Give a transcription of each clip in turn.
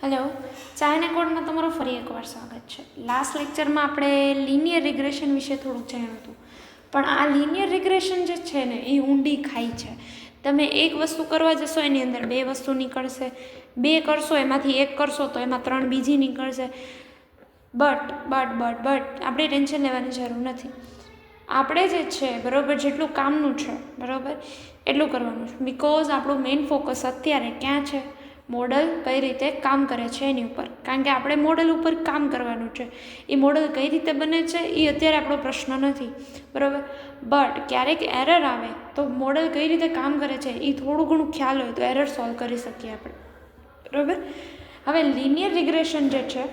Hello, China કોડમાં તમારું ફરી એકવાર સ્વાગત છે. લાસ્ટ લેક્ચરમાં આપણે લિનિયર રિગ્રેશન વિશે થોડુંક જાણ્યું હતું, પણ આ લિનિયર રિગ્રેશન જે છે ને એ ઊંડી ખાઈ છે. તમે એક વસ્તુ કરવા જશો એની અંદર બે વસ્તુ નીકળશે, બે કરશો એમાંથી એક કરશો તો એમાં ત્રણ બીજી નીકળશે. બટ આપણે ટેન્શન લેવાની જરૂર નથી. આપણે જે છે બરાબર જેટલું કામનું છે બરાબર એટલું કરવાનું છે. બિકોઝ આપણું મેઇન ફોકસ અત્યારે ક્યાં છે? મોડલ કઈ રીતે કામ કરે છે એની ઉપર. કારણ કે આપણે મોડલ ઉપર કામ કરવાનું છે. એ મોડલ કઈ રીતે બને છે એ અત્યારે આપણો પ્રશ્ન નથી બરાબર. બટ ક્યારેક એરર આવે તો મોડલ કઈ રીતે કામ કરે છે એ થોડું ઘણું ખ્યાલ હોય તો એરર સોલ્વ કરી શકીએ આપણે બરાબર. હવે લિનિયર રિગ્રેશન જે છે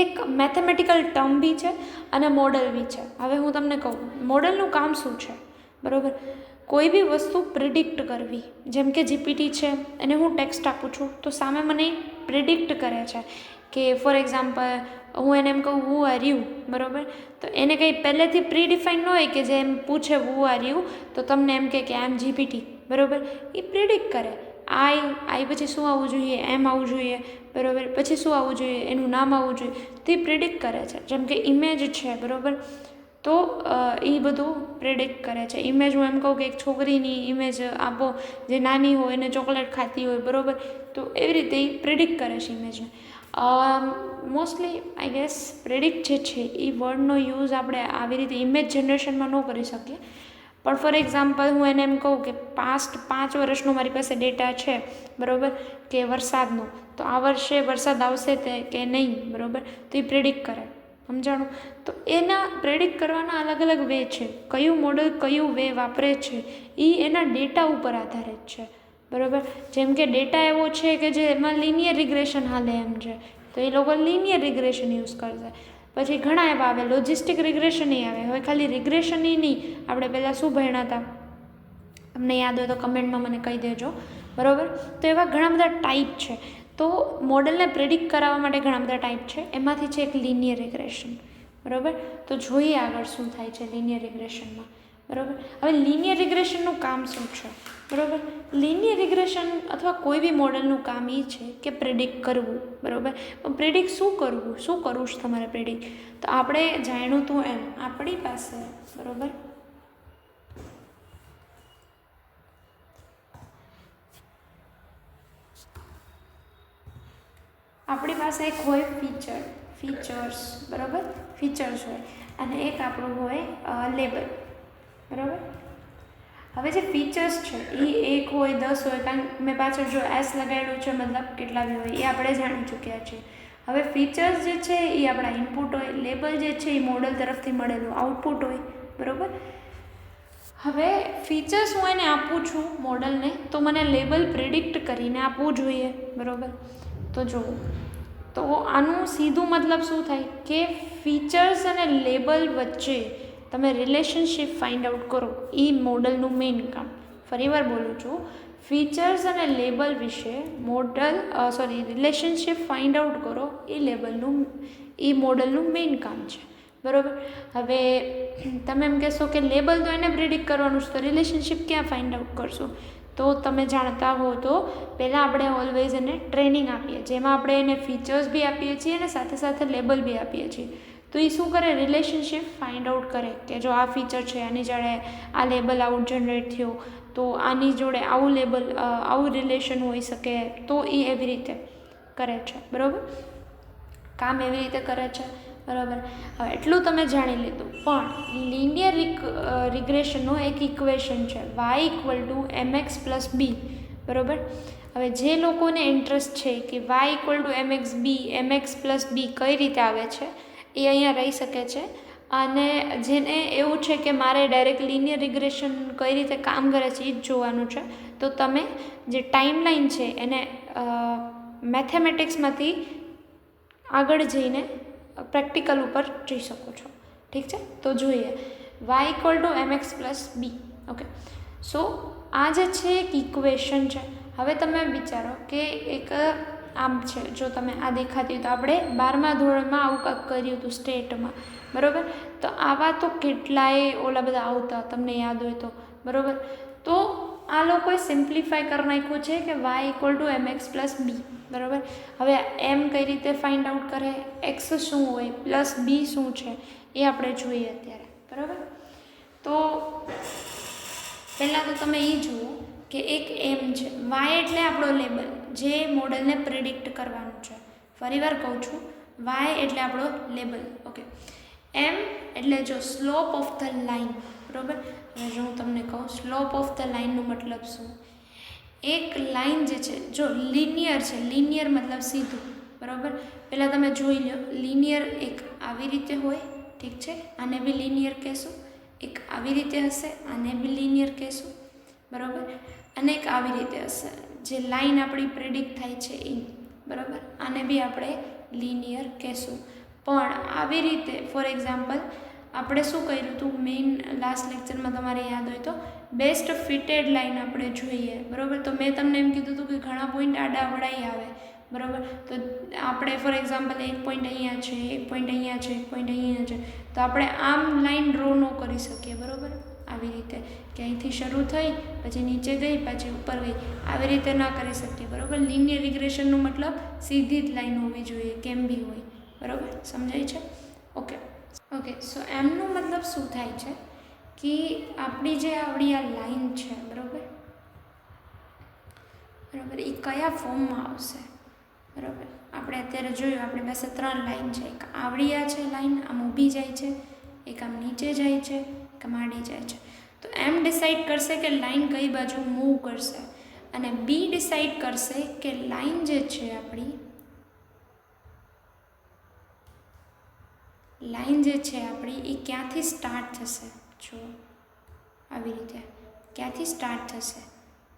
એક મેથેમેટિકલ ટર્મ બી છે અને મોડલ બી છે. હવે હું તમને કહું મોડલનું કામ શું છે બરાબર. કોઈ બી વસ્તુ પ્રિડિક્ટ કરવી, જેમ કે જીપીટી છે અને હું ટેક્સ્ટ આપું છું તો સામે મને પ્રિડિક્ટ કરે છે કે ફોર એક્ઝામ્પલ હું એને એમ કહું હુ આર યુ બરાબર, તો એને કંઈ પહેલેથી પ્રી ડિફાઇન ન હોય કે જે એમ પૂછે હુ આર યુ તો તમને એમ કે આઈ એમ જીપીટી બરાબર. એ પ્રિડિક્ટ કરે આઈ પછી શું આવવું જોઈએ, એમ આવવું જોઈએ બરાબર, પછી શું આવવું જોઈએ, એનું નામ આવવું જોઈએ, તો એ પ્રિડિક્ટ કરે છે. જેમ કે ઇમેજ છે બરાબર, તો એ બધું પ્રેડિક્ટ કરે છે. ઇમેજ હું એમ કહું કે એક છોકરીની ઇમેજ આપો જે નાની હોય અને ચોકલેટ ખાતી હોય બરાબર, તો એવી રીતે એ પ્રેડિક્ટ કરે છે ઇમેજને. મોસ્ટલી આઈ ગેસ પ્રેડિક્ટ જે છે એ વર્ડનો યુઝ આપણે આવી રીતે ઇમેજ જનરેશનમાં ન કરી શકીએ. પણ ફોર એક્ઝામ્પલ હું એને એમ કહું કે પાસ્ટ 5 વર્ષનો મારી પાસે ડેટા છે બરાબર, કે વરસાદનો, તો આ વર્ષે વરસાદ આવશે તે કે નહીં બરાબર, તો એ પ્રેડિક્ટ કરે. સમજાણું? તો એના પ્રેડિક્ટ કરવાના અલગ અલગ વે છે. કયું મોડલ કયું વે વાપરે છે એ એના ડેટા ઉપર આધારિત છે બરાબર. જેમ કે ડેટા એવો છે કે જે એમાં લિનિયર રિગ્રેશન હાલે એમ છે, તો એ લોકો લિનિયર રિગ્રેશન યુઝ કરશે. પછી ઘણા એવા આવે લોજિસ્ટિક રિગ્રેશન આવે. હવે ખાલી રિગ્રેશન નહીં, આપણે પહેલાં શું ભણ્યા હતા તમને યાદ હોય તો કમેન્ટમાં મને કહી દેજો બરાબર. તો એવા ઘણા બધા ટાઈપ છે. તો મોડલને પ્રેડિક્ટ કરાવવા માટે ઘણા બધા ટાઈપ છે. એમાંથી છે એક લિનિયર રિગ્રેશન બરાબર. તો જોઈએ આગળ શું થાય છે લિનિયર રિગ્રેશનમાં બરાબર. હવે લિનિયર રિગ્રેશનનું કામ શું છે બરાબર. લિનિયર રિગ્રેશન અથવા કોઈ બી મોડલનું કામ એ છે કે પ્રેડિક્ટ કરવું બરાબર. પ્રેડિક્ટ શું કરવું છે તમારે પ્રેડિક્ટ? તો આપણે જાણ્યું હતું એમ આપણી પાસે બરાબર આપણી પાસે એક હોય ફીચર્સ બરાબર, ફીચર્સ હોય અને એક આપણું હોય લેબલ બરાબર. હવે જે ફીચર્સ છે એ 1 હોય 10 હોય, કારણ મેં પાછળ જો એસ લગાડ્યું છે મતલબ કેટલા બી હોય એ આપણે જાણી ચૂક્યા છીએ. હવે ફીચર્સ જે છે એ આપણા ઇનપુટ હોય, લેબલ જે છે એ મોડલ તરફથી મળેલું આઉટપુટ હોય બરાબર. હવે ફીચર્સ હું એને આપું છું મોડલને, તો મને લેબલ પ્રિડિક્ટ કરીને આપવું જોઈએ બરાબર. તો જુઓ, તો આનું સીધું મતલબ શું થાય કે ફીચર્સ અને લેબલ વચ્ચે તમે રિલેશનશિપ ફાઇન્ડ આઉટ કરો. એ મોડલનું મેઇન કામ. ફરીવાર બોલું છું, ફીચર્સ અને લેબલ વિશે રિલેશનશિપ ફાઇન્ડ આઉટ કરો એ મોડલનું મેઇન કામ છે બરાબર. હવે તમે એમ કહેશો કે લેબલ તો એને પ્રિડિક્ટ કરવાનું છે, તો રિલેશનશિપ ક્યાં ફાઇન્ડ આઉટ કરશો? તો તમે જાણતા હો તો પહેલાં આપણે ઓલવેઝ એને ટ્રેનિંગ આપીએ, જેમાં આપણે એને ફીચર્સ બી આપીએ છીએ અને સાથે સાથે લેબલ બી આપીએ છીએ. તો એ શું કરે? રિલેશનશિપ ફાઇન્ડ આઉટ કરે કે જો આ ફીચર છે આની જોડે આ લેબલ આઉટ જનરેટ થયો, તો આની જોડે આવું લેબલ આવું રિલેશન હોઈ શકે, તો એ એવી રીતે કરે છે બરાબર. કામ એવી રીતે કરે છે બરાબર. હવે એટલું તમે જાણી લીધું, પણ લિનિયર રિગ્રેશનનો એક ઇક્વેશન છે y = mx+b બરાબર. હવે જે લોકોને ઇન્ટરેસ્ટ છે કે y=mx+b કઈ રીતે આવે છે એ અહીંયા રહી શકે છે. અને જેને એવું છે કે મારે ડાયરેક્ટ લિનિયર રિગ્રેશન કઈ રીતે કામ કરે છે એ જ જોવાનું છે, તો તમે જે ટાઈમલાઈન છે એને મેથેમેટિક્સમાંથી આગળ જઈને પ્રેક્ટિકલ ઉપર જઈ શકો છો. ઠીક છે, તો જોઈએ y=mx+b. ઓકે, સો આ જે છે એક ઇક્વેશન છે. હવે તમે વિચારો કે એક આમ છે, જો તમે આ દેખાતી હોય તો આપણે 12મા ધોરણમાં આવું કાંઈક કર્યું હતું સ્ટેટમાં બરાબર. તો આવા તો કેટલાય ઓલા બધા આવતા તમને યાદ હોય તો બરાબર. તો આ લોકોએ સિમ્પ્લિફાય કરી નાખ્યું છે કે Y equal to mx plus B, બરાબર. હવે એમ કઈ રીતે ફાઇન્ડ આઉટ કરે, એક્સ શું હોય પ્લસ બી શું છે એ આપણે જોઈએ અત્યારે, બરાબર. તો પહેલાં તો તમે એ જુઓ કે એક એમ છે, વાય એટલે આપણો લેબલ જે મોડલને પ્રિડિક્ટ કરવાનું છે. ફરીવાર કહું છું, વાય એટલે આપણો લેબલ, ઓકે. એમ એટલે જો સ્લોપ ઓફ ધ લાઇન, બરાબર. હવે જો હું તમને કહું સ્લોપ ઓફ ધ લાઇનનો મતલબ શું, એક લાઇન જે છે જો લિનિયર છે, લિનિયર મતલબ સીધું, બરાબર. પહેલાં તમે જોઈ લો, લિનિયર એક આવી રીતે હોય, ઠીક છે, આને બી લિનિયર કહેશું, એક આવી રીતે હશે, આને બી લિનિયર કહેશું, બરાબર. અને એક આવી રીતે હશે, જે લાઈન આપણી પ્રેડિક્ટ થાય છે એ, બરાબર. આને બી આપણે લિનિયર કહેશું. પણ આવી રીતે ફોર એક્ઝામ્પલ આપણે શું કર્યું હતું મેઇન લાસ્ટ લેક્ચરમાં તમારે યાદ હોય તો બેસ્ટ ફિટેડ લાઈન આપણે જોઈએ, બરાબર. તો મેં તમને એમ કીધું હતું કે ઘણા પોઈન્ટ આડાવડાઈ આવે, બરાબર. તો આપણે ફોર એક્ઝામ્પલ એક પોઈન્ટ અહીંયા છે, એક પોઈન્ટ અહીંયા છે, એક પોઈન્ટ અહીંયા છે, તો આપણે આમ લાઈન ડ્રો ન કરી શકીએ, બરાબર. આવી રીતે કે અહીંથી શરૂ થઈ પછી નીચે ગઈ પછી ઉપર ગઈ, આવી રીતે ના કરી શકીએ, બરાબર. લિનિયર રિગ્રેશનનો મતલબ સીધી જ લાઈન હોવી જોઈએ, કેમ બી હોય, બરાબર. સમજાય છે? Okay okay. સો એમનો મતલબ શું થાય છે કે આપણી જે આવડી આ લાઈન છે, બરાબર, એ કયા ફોર્મમાં આવશે, બરાબર. આપણે અત્યારે જોયું આપણી પાસે 3 લાઈન છે, એક આવડી આ છે લાઈન, આમ ઊભી જાય છે, એક આમ નીચે જાય છે, એક આમ આડી જાય છે. તો એમ ડિસાઈડ કરશે કે લાઈન કઈ બાજુ મૂવ કરશે, અને બી ડિસાઈડ કરશે કે લાઈન જે છે આપણી એ ક્યાંથી સ્ટાર્ટ થશે, જો આવી રીતે ક્યાંથી સ્ટાર્ટ થશે,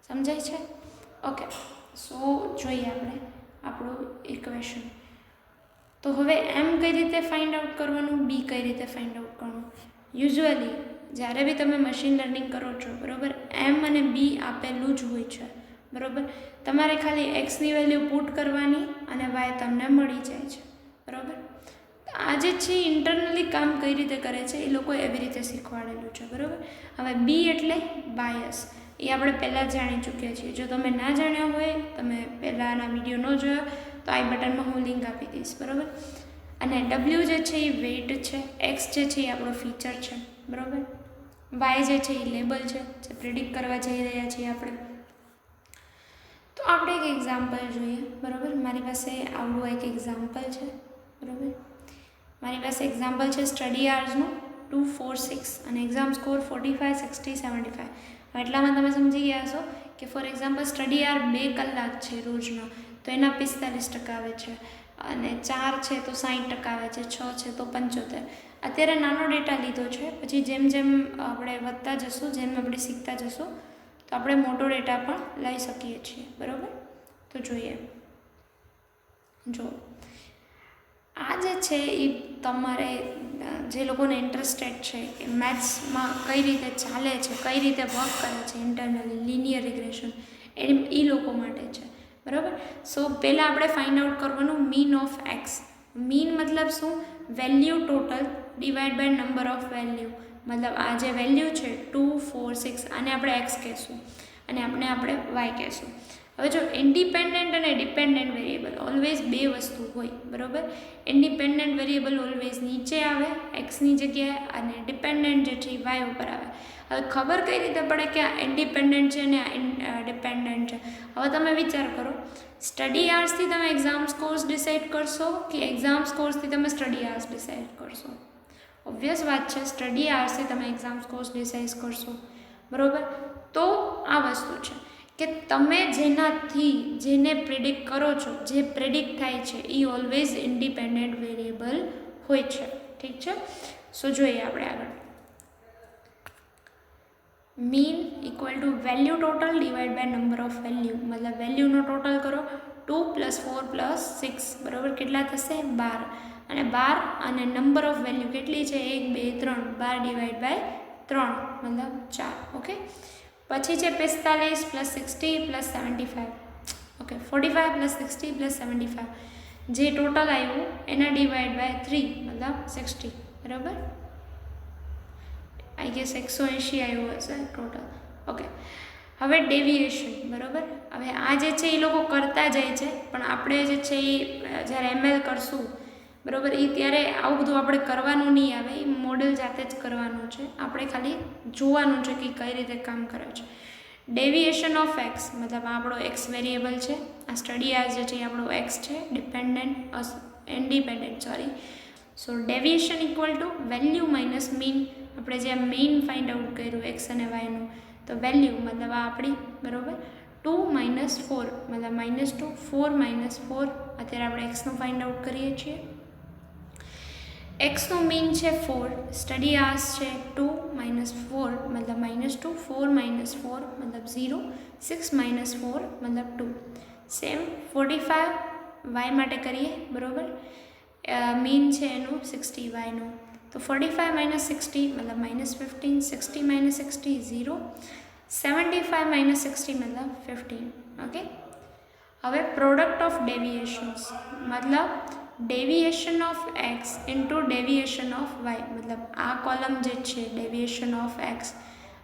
સમજાય છે? ઓકે. સો જોઈએ આપણે આપણું ઇક્વેશન. તો હવે એમ કઈ રીતે ફાઇન્ડ આઉટ કરવાનું, બી કઈ રીતે ફાઇન્ડ આઉટ કરવાનું. યુઝ્યુઅલી જ્યારે બી તમે મશીન લર્નિંગ કરો છો, બરાબર, એમ અને બી આપેલું જ હોય છે, બરાબર. તમારે ખાલી એક્સની વેલ્યુ પુટ કરવાની અને વાય તમને મળી જાય છે, બરાબર. આ જે છે ઇન્ટરનલી કામ કઈ રીતે કરે છે એ લોકોએ એવી રીતે શીખવાડેલું છે, બરાબર. હવે બી એટલે બાયસ, એ આપણે પહેલાં જાણી ચૂક્યા છીએ. જો તમે ના જાણ્યા હોય, તમે પહેલાંના વિડીયો ન જોયા તો આઈ બટનમાં હું લિંક આપી દઈશ, બરાબર. અને ડબલ્યુ જે છે એ વેઇટ છે, એક્સ જે છે એ આપણો ફીચર છે, બરાબર. વાય જે છે એ લેબલ છે, જે પ્રિડિક્ટ કરવા જઈ રહ્યા છીએ આપણે. તો આપણે એક એક્ઝામ્પલ જોઈએ, બરાબર. મારી પાસે આવડું એક એક્ઝામ્પલ છે, બરાબર. મારી પાસે એક્ઝામ્પલ છે સ્ટડી આર્સનું 2, 4, 6 અને એક્ઝામ સ્કોર 45, 60, 75. એટલામાં તમે સમજી ગયા છો કે ફોર એક્ઝામ્પલ સ્ટડી આર 2 કલાક છે રોજનો, તો એના 45% આવે છે, અને 4 છે તો 60% આવે છે, 6 છે તો 75. અત્યારે નાનો ડેટા લીધો છે, પછી જેમ જેમ આપણે વધતા જશું, જેમ આપણે શીખતા જશું તો આપણે મોટો ડેટા પણ લઈ શકીએ છીએ, બરાબર. તો જોઈએ, જો આ જે છે એ તમારે જે લોકોને ઇન્ટરેસ્ટેડ છે કે મેથ્સમાં કઈ રીતે ચાલે છે, કઈ રીતે વર્ક કરે છે ઇન્ટરનલી લિનિયર રિગ્રેશન, એ લોકો માટે છે, બરાબર. સો પહેલાં આપણે ફાઇન્ડ આઉટ કરવાનું મીન ઓફ એક્સ. મીન મતલબ શું, value total divide by number of value, મતલબ આ જે વેલ્યુ છે 2, 4, 6 આને આપણે એક્સ કહેશું અને આપણે વાય કહેશું. હવે જો ઇન્ડિપેન્ડન્ટ અને ડિપેન્ડન્ટ વેરિયેબલ ઓલવેઝ 2 વસ્તુ હોય, બરાબર. ઇન્ડિપેન્ડન્ટ વેરિયેબલ ઓલવેઝ નીચે આવે એક્સની જગ્યાએ, અને ડિપેન્ડન્ટ જે છે એ વાય ઉપર આવે. હવે ખબર કઈ રીતે પડે કે આ ઇન્ડિપેન્ડન્ટ છે ને આ ડિપેન્ડન્ટ છે? હવે તમે વિચાર કરો, સ્ટડી આર્સથી તમે એક્ઝામ સ્કોર્સ ડિસાઇડ કરશો કે એક્ઝામ સ્કોર્સથી તમે સ્ટડી આર્સ ડિસાઇડ કરશો? ઓબ્વિયસ વાત છે, સ્ટડી આર્સથી તમે એક્ઝામ સ્કોર્સ ડિસાઇડ કરશો, બરાબર. તો આ વસ્તુ છે કે તમે જેને પ્રિડિક્ટ કરો છો, જે પ્રિડિક્ટ થાય છે એ ઓલવેઝ ઇન્ડિપેન્ડન્ટ વેરિયેબલ હોય છે, ઠીક છે. સો જોઈએ આપણે આગળ. Mean equal to value total divide by number of value, મતલબ વેલ્યુનો ટોટલ કરો 2 + 4 + 6, બરાબર. કેટલા થશે? 12. અને 12 અને નંબર ઓફ વેલ્યુ કેટલી છે? 1, 2, 3, 12 ડિવાઈડ બાય 3 મતલબ 4, ઓકે. પછી છે 45 + 60 + 75, ઓકે. 45 + 60 + 75 જે ટોટલ આવ્યું એના ડિવાઈડ બાય 3 મતલબ 60, બરાબર. આઈ ગેસ 180 આવ્યું હશે ટોટલ, ઓકે. હવે ડેવિએશન, બરાબર. હવે આ જે છે એ લોકો કરતા જાય છે, પણ આપણે જે છે એ જ્યારે ML કરશું, બરાબર, એ ત્યારે આવું બધું આપણે કરવાનું નહીં આવે, એ મોડેલ જાતે જ કરવાનું છે. આપણે ખાલી જોવાનું છે કે કઈ રીતે કામ કરે છે. ડેવિએશન ઓફ એક્સ, મતલબ આપણો એક્સ વેરિયેબલ છે, આ સ્ટડી આર જે છે એ આપણો એક્સ છે, independent. So deviation equal to value minus mean. આપણે જે મેઇન ફાઇન્ડ આઉટ કર્યું એક્સ અને વાયનું, તો વેલ્યુ મતલબ આ આપણી, બરાબર, 2 - 4 મતલબ -2, 4 - 4. અત્યારે આપણે એક્સનું ફાઇન્ડ આઉટ કરીએ છીએ. એક્સનું મીન છે 4, સ્ટડી આર્સ છે 2 - 4 મતલબ -2, 4 - 4 મતલબ 0, 6 - 4 મતલબ 2. સેમ 45 વાય માટે કરીએ, બરાબર. મીન છે એનું 60 વાયનું, તો 45 - 60 મતલબ -15, 60 - 60 0, 75 - 60 મતલબ 15. ઓકે. હવે પ્રોડક્ટ ઓફ ડેવિએશન્સ, મતલબ deviation of x into deviation of y. મતલબ આ કોલમ જે છે ડેવિએશન ઓફ એક્સ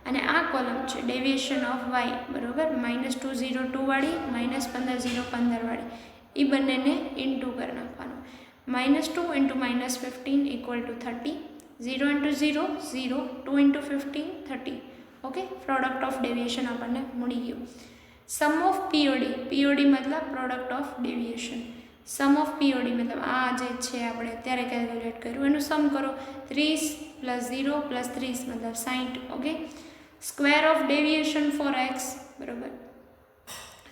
અને આ કોલમ છે ડેવિએશન ઓફ વાય, બરાબર. -2 0 2 વાળી, -15 0 15 વાળી, એ બંનેને ઇન્ટુ કરી નાખવાનું. -2 × -15 = 30, 0 × 0 0, 2 × 15 30. ઓકે. પ્રોડક્ટ ઓફ ડેવિએશન આપણને મળી ગયું. સમ ઓફ પીઓડી, પીઓડી મતલબ product of deviation. Sum of POD મતલબ આ જે છે આપણે અત્યારે કેલ્ક્યુલેટ કર્યું એનું સમ કરો. 30 + 0 + 30 મતલબ 60. Okay. Square of deviation for x, બરાબર.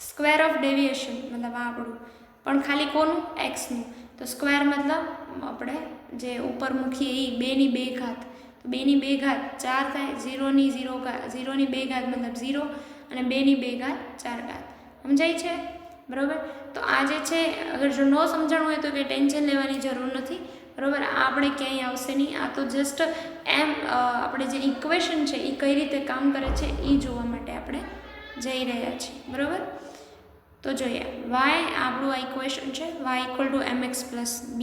સ્ક્વેર ઓફ ડેવિએશન મતલબ આ આપણું, પણ ખાલી કોનું? એક્સનું. તો સ્ક્વેર મતલબ આપણે જે ઉપર મૂકીએ એ 2 ની 2 ઘાત, તો 2 ની 2 ઘાત 4 થાય. 0 ની 2 ઘાત મતલબ 0 અને 2 ની 2 ઘાત 4 ઘાત. સમજાય છે? બરાબર. તો આ જે છે, અગર જો ન સમજાણું હોય તો કંઈ ટેન્શન લેવાની જરૂર નથી, બરાબર. આ આપણે ક્યાંય આવશે નહીં. આ તો જસ્ટ એમ આપણે જે ઇક્વેશન છે એ કઈ રીતે કામ કરે છે એ જોવા માટે આપણે જઈ રહ્યા છીએ, બરાબર. તો જોઈએ, વાય આપણું આ ઇક્વેશન છે, y = mx + b.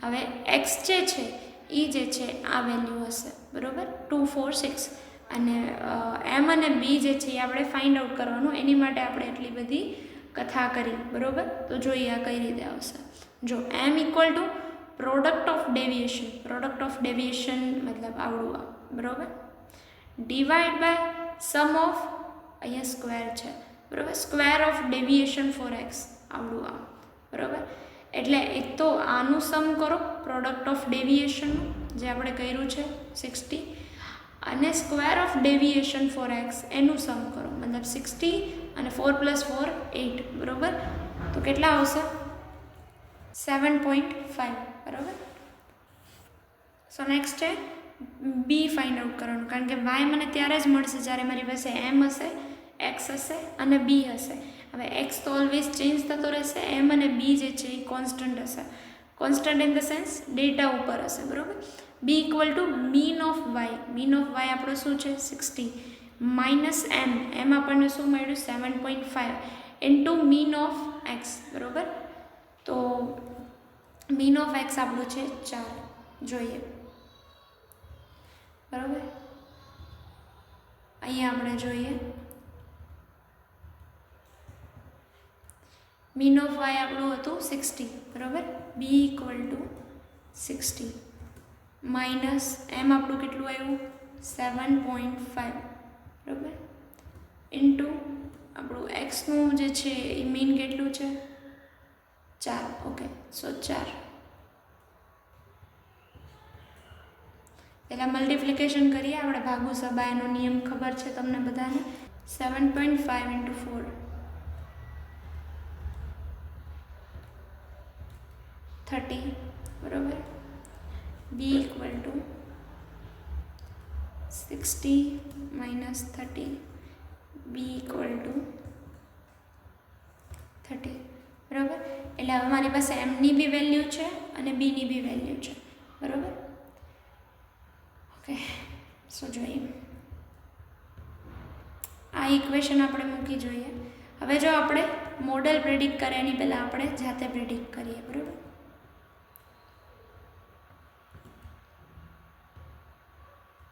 હવે એક્સ જે છે એ જે છે આ વેલ્યુ હશે, બરાબર, 2 4 6. અને એમ અને બી જે છે એ આપણે ફાઇન્ડ આઉટ કરવાનું, એની માટે આપણે એટલી બધી કથા કરી, બરાબર. તો જોઈએ આ કઈ રીતે આવશે. જો m = product of deviation, product of deviation મતલબ આવડું આ, બરાબર, ડિવાઈડ બાય સમ ઓફ, અહીંયા સ્ક્વેર છે, બરાબર, square of deviation for x, આવડું આ, બરાબર. એટલે એક તો આનું સમ કરો પ્રોડક્ટ ઓફ ડેવિએશનનું, જે આપણે કર્યું છે 60, અને square of deviation for x એનું સમ કરો, મતલબ 60 અને 4 + 4 8, બરાબર. તો કેટલા આવશે? 7.5, બરાબર. સો નેક્સ્ટ છે બી ફાઇન્ડ આઉટ કરવાનું, કારણ કે વાય મને ત્યારે જ મળશે જ્યારે મારી પાસે એમ હશે, એક્સ હશે અને બી હશે. હવે એક્સ તો ઓલવેઝ ચેન્જ થતો રહેશે, એમ અને બી જે છે એ કોન્સ્ટન્ટ હશે. Constant in the sense data ઉપર હશે, બરાબર. B = mean of y, mean of y આપણો શું છે 60, માઇનસ એમ આપણને શું મળ્યું 7.5 ઇન્ટુ મીન ઓફ એક્સ, બરાબર. તો મીન ઓફ એક્સ આપણું છે 4. જોઈએ, બરાબર. અહીંયા આપણે જોઈએ મીન ઓફ વાય આપણું હતું 60, બરાબર. બી = 60 માઇનસ એમ આપણું કેટલું આવ્યું 7.5, બરાબર, ઇન્ટુ આપણું એક્સનું જે છે એ મીન કેટલું છે 4. ઓકે. સો 4. પહેલાં મલ્ટિપ્લિકેશન કરીએ આપણે, ભાગુ સબાયનો નિયમ ખબર છે તમને બધાને. 7.5 × 4 30, બરાબર. બી = 60 - 30, બી = 30, બરાબર. એટલે હવે મારી પાસે એમની બી વેલ્યુ છે અને બીની બી વેલ્યુ છે, બરાબર. ઓકે. સો જોઈએ, આ ઇક્વેશન આપણે મૂકી જોઈએ. હવે જો આપણે મોડેલ પ્રેડિક્ટ કરે એની પહેલાં આપણે જાતે પ્રેડિક્ટ કરીએ, બરાબર.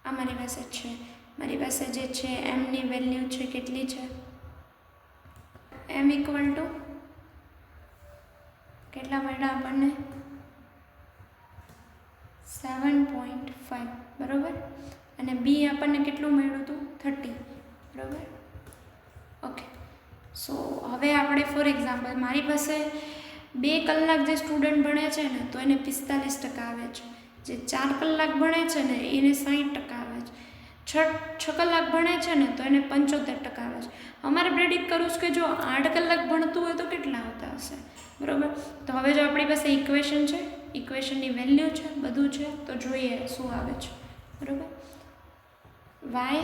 આ મારી પાસે છે મારી પાસે જે છે એમની વેલ્યુ છે કેટલી છે, એમ ઇક્વલ ટુ કેટલા મળ્યા આપણને 7.5 બરાબર, અને બી આપણને કેટલું મળ્યું હતું 30 બરાબર. ઓકે, સો હવે આપણે ફોર એક્ઝામ્પલ મારી પાસે 2 કલાક જે સ્ટુડન્ટ ભણે છે ને તો એને 45% આવે છે, જે 4 કલાક ભણે છે ને એને 60% આવે છે, 6 કલાક ભણે છે ને તો એને 75% આવે છે. અમારે પ્રેડિક્ટ કરવું છે કે જો 8 કલાક ભણતું હોય તો કેટલા આવતા હશે બરાબર. તો હવે જો આપણી પાસે ઇક્વેશન છે, ઇક્વેશનની વેલ્યુ છે, બધું છે, તો જોઈએ શું આવે છે બરાબર. વાય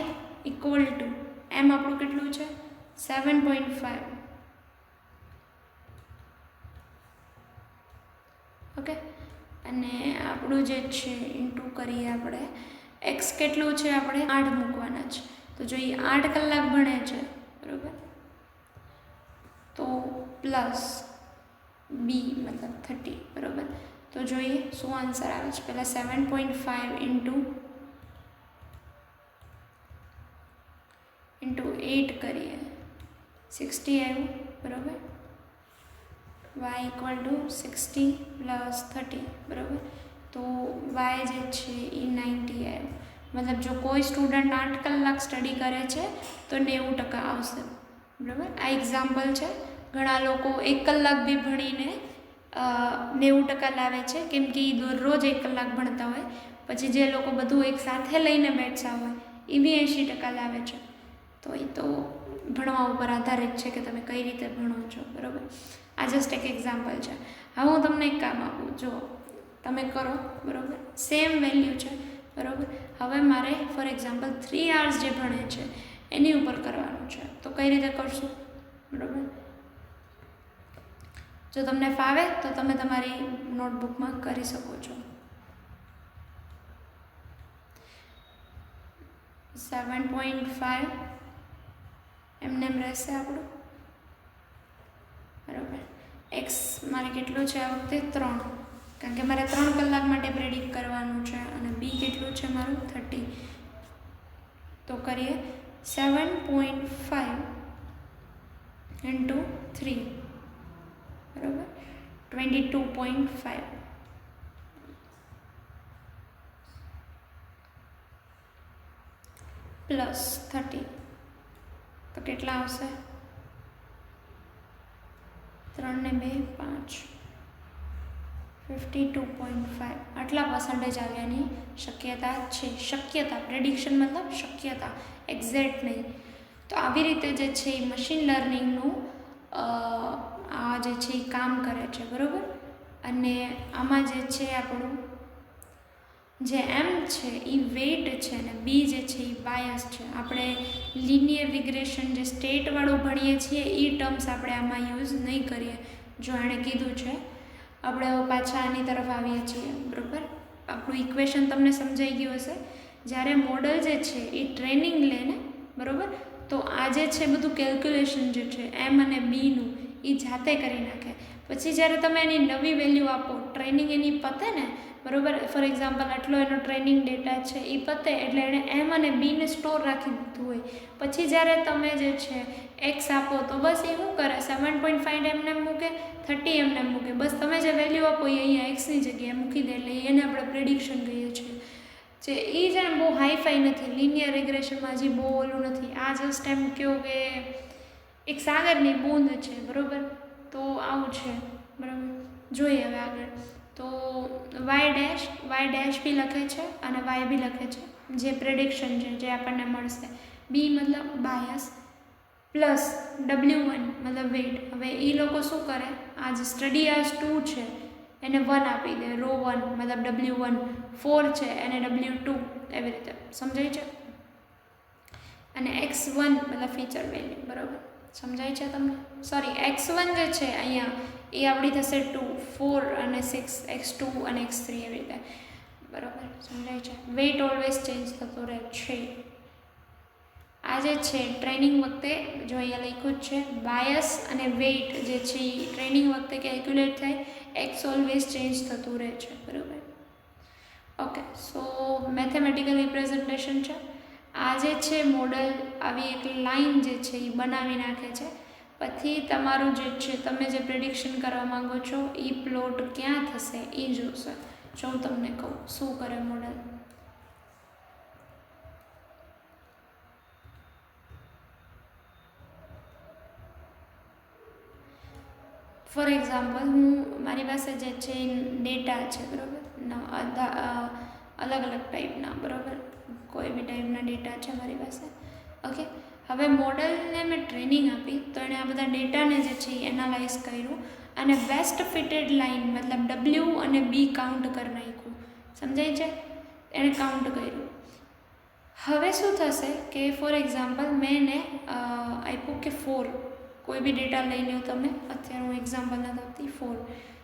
ઇક્વલ ટુ એમ આપણું કેટલું છે 7.5 ઓકે, અને આપણું જે છે ઇન્ટુ કરીએ આપણે એક્સ કેટલું છે આપણે 8 મૂકવાના છે. તો જો એ 8 કલાક ભણે છે બરાબર, તો પ્લસ બી મતલબ 30 બરાબર. તો જોઈએ શું આન્સર આવે છે. પહેલાં 7.5 ઇન્ટુ 8 કરીએ 60 આવ્યું બરાબર. વાય ઇક્વલ ટુ 60 પ્લસ 30 બરાબર. તો વાય જે છે એ 90 આવ્યું. મતલબ જો કોઈ સ્ટુડન્ટ 8 કલાક સ્ટડી કરે છે તો 90% આવશે બરાબર. આ એક્ઝામ્પલ છે. ઘણા લોકો 1 કલાક બી ભણીને 90% લાવે છે, કેમ કે એ દરરોજ 1 કલાક ભણતા હોય. પછી જે લોકો બધું એક સાથે લઈને બેઠતા હોય એ બી 80% લાવે છે. તો એ તો ભણવા ઉપર આધારિત છે કે તમે કઈ રીતે ભણો છો બરાબર. આ જસ્ટ એક એક્ઝામ્પલ છે. હવે હું તમને એક કામ આપું, જો તમે કરો બરાબર, સેમ વેલ્યુ છે બરાબર. હવે મારે ફોર એક્ઝામ્પલ 3 hours જે ભણે છે એની ઉપર કરવાનું છે, તો કઈ રીતે કરશું બરાબર. જો તમને ફાવે તો તમે તમારી નોટબુકમાં કરી શકો છો. 7.5 એમને એમ રહેશે આપણું બરાબર. એક્સ મારે કેટલું છે આ વખતે 3, કારણ કે મારે 3 કલાક માટે પ્રેડિક્ટ કરવાનું છે, અને બી કેટલું છે મારું 30. તો કરીએ 7.5 ઇન્ટુ 3 બરાબર 22.5 પ્લસ 30 તો કેટલા આવશે 3 ને 2 5 52.5 આટલા પર્સન્ટેજ આવ્યાની શક્યતા છે. શક્યતા, પ્રેડિક્શન મતલબ શક્યતા, એક્ઝેક્ટ નહીં. તો આવી રીતે જે છે એ મશીન લર્નિંગનું આ જે છે એ કામ કરે છે બરાબર. અને આમાં જે છે આપણું જે એમ છે એ વેઇટ છે ને બી જે છે એ બાયસ છે. આપણે લિનિયર રિગ્રેશન જે સ્ટેટવાળું ભણીએ છીએ એ ટર્મ્સ આપણે આમાં યુઝ નહીં કરીએ. જો એણે કીધું છે, આપણે હવે પાછા આની તરફ આવીએ છીએ બરાબર. આપણું ઇક્વેશન તમને સમજાઈ ગયું હશે. જ્યારે મોડલ જે છે એ ટ્રેનિંગ લે ને બરાબર, તો આ જે છે બધું કેલ્ક્યુલેશન જે છે એમ અને બીનું એ જાતે કરી નાખે. પછી જ્યારે તમે એની નવી વેલ્યુ આપો, ટ્રેનિંગ એની પતે ને બરાબર, ફોર એક્ઝામ્પલ આટલો એનો ટ્રેનિંગ ડેટા છે એ પતે એટલે એણે એમ અને બીને સ્ટોર રાખી દીધું હોય. પછી જ્યારે તમે જે છે એક્સ આપો તો બસ એ શું કરે 7.5 એમને મૂકે, 30 એમને મૂકે. બસ તમે જે વેલ્યુ આપો એ અહીંયા એક્સની જગ્યાએ મૂકી દે, એટલે એને આપણે પ્રેડિક્શન કહીએ છીએ. જે એ છે ને બહુ હાઈફાઈ નથી, લિનિયર રિગ્રેશનમાં હજી બહુ ઓલું નથી. આ જસ્ટ એમ કહો કે એક સાગરની બૂંદ છે બરાબર. તો આવું છે બરાબર. જોઈએ હવે આગળ. તો વાય ડેશ બી લખે છે અને વાય બી લખે છે, જે પ્રેડિક્શન છે જે આપણને મળશે. બી મતલબ બાયસ પ્લસ W1 મતલબ વેઇટ. હવે એ લોકો શું કરે, આ જે સ્ટડી આર્સ 2 છે એને 1 આપી દે, રો 1 મતલબ W1, 4 છે એને W2, એવી રીતે સમજાય છે. અને x1 મતલબ ફીચર વેલ્યુ બરાબર, સમજાય છે તમને. સોરી, x1 જે છે અહીંયા એ આપણી થશે 2, 4 અને 6, x2 અને x3 એવી રીતે બરાબર, સમજાય છે. વેઇટ ઓલવેઝ ચેન્જ થતો રહે છે. આ જે છે ટ્રેનિંગ વખતે જો અહીંયા લખ્યું જ છે બાયસ અને વેઇટ જે છે એ ટ્રેનિંગ વખતે કેલ્ક્યુલેટ થાય, એક્સ ઓલવેઝ ચેન્જ થતું રહે છે બરાબર. ઓકે, સો મેથેમેટિકલ રિપ્રેઝન્ટેશન છે. આ જે છે મોડલ આવી એક લાઈન જે છે એ બનાવી નાખે છે, પછી તમારું જે છે તમે જે પ્રિડિક્શન કરવા માંગો છો એ પ્લોટ ક્યાં થશે એ જોશે. જો હું તમને કહું શું કરે મોડલ. ફોર એક્ઝામ્પલ મારી પાસે જે છે ડેટા છે બરાબર, અલગ અલગ ટાઈપના બરાબર, કોઈ બી ટાઈપના ડેટા છે મારી પાસે. ઓકે, હવે મોડલને મેં ટ્રેનિંગ આપી તો એણે આ બધા ડેટાને જે છે એ એનાલાઇઝ કર્યું અને બેસ્ટ ફિટેડ લાઇન મતલબ ડબલ્યુ અને બી કાઉન્ટ કરી નાખ્યું. સમજાય છે? એણે કાઉન્ટ કર્યું. હવે શું થશે કે ફોર એક્ઝામ્પલ મેં એને આપ્યું કે 4, કોઈ બી ડેટા લઈ લો તમે, અત્યારે હું એક્ઝામ્પલ નથી આપતી 4,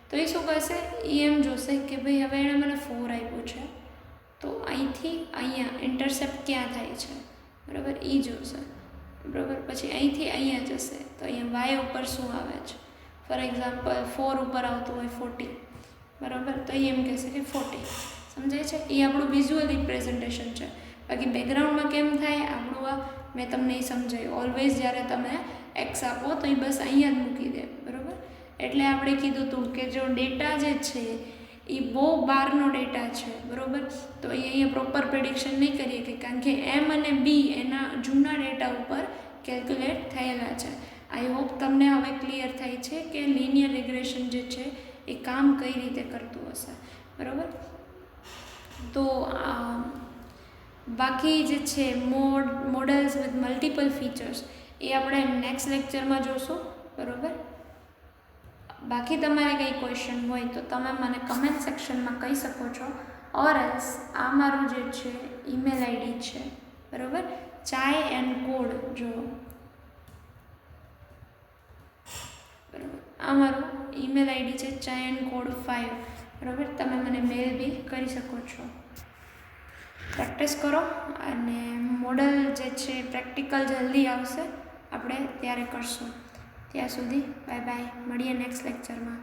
તો એ શું કરશે, એ એમ જોશે કે ભાઈ હવે એણે મને 4 આપ્યું છે તો અહીંથી અહીંયા ઇન્ટરસેપ્ટ ક્યાં થાય છે બરાબર, એ જોશે બરાબર. પછી અહીંથી અહીંયા જશે તો અહીંયા વાય ઉપર શું આવે છે, ફોર એક્ઝામ્પલ 4 ઉપર આવતું હોય 40 બરાબર, તો એ એમ કહેશે કે 40. સમજાય છે? એ આપણું વિઝ્યુઅલ રિપ્રેઝન્ટેશન છે. બાકી બેકગ્રાઉન્ડમાં કેમ થાય આપણું આ મેં તમને એ સમજાયું. ઓલવેઝ જ્યારે તમે એક્સ આપો તો એ બસ અહીંયા જ મૂકી દે બરાબર. એટલે આપણે કીધું હતું કે જો ડેટા જે છે એ બહુ બહારનો ડેટા છે બરાબર, તો એ અહીંયા પ્રોપર પ્રેડિક્શન નહીં કરીએ કે કારણ કે એમ અને બી એના જૂના ડેટા ઉપર કેલ્ક્યુલેટ થયેલા છે. આઈ હોપ તમને હવે ક્લિયર થાય છે કે લિનિયર રિગ્રેશન જે છે એ કામ કઈ રીતે કરતું હશે બરાબર. તો બાકી જે છે મોડલ્સ વિથ મલ્ટિપલ ફીચર્સ એ આપણે નેક્સ્ટ લેક્ચરમાં જોશું બરાબર. બાકી તમારે કંઈ ક્વેશ્ચન હોય તો તમે મને કમેન્ટ સેક્શનમાં કહી શકો છો, ઓર એલ્સ આ મારું જે છે ઈમેલ આઈડી છે બરાબર, ચાય એન્ડ કોડ. જો બરાબર, આ મારું ઈમેલ આઈડી છે ચાય એન્ડ કોડ 5 બરાબર. તમે મને મેલ બી કરી શકો છો. પ્રેક્ટિસ કરો અને મોડલ જે છે પ્રેક્ટિકલ જલ્દી આવશે, આપણે ત્યારે કરશું. ત્યાં સુધી બાય બાય, મળીએ નેક્સ્ટ લેક્ચરમાં.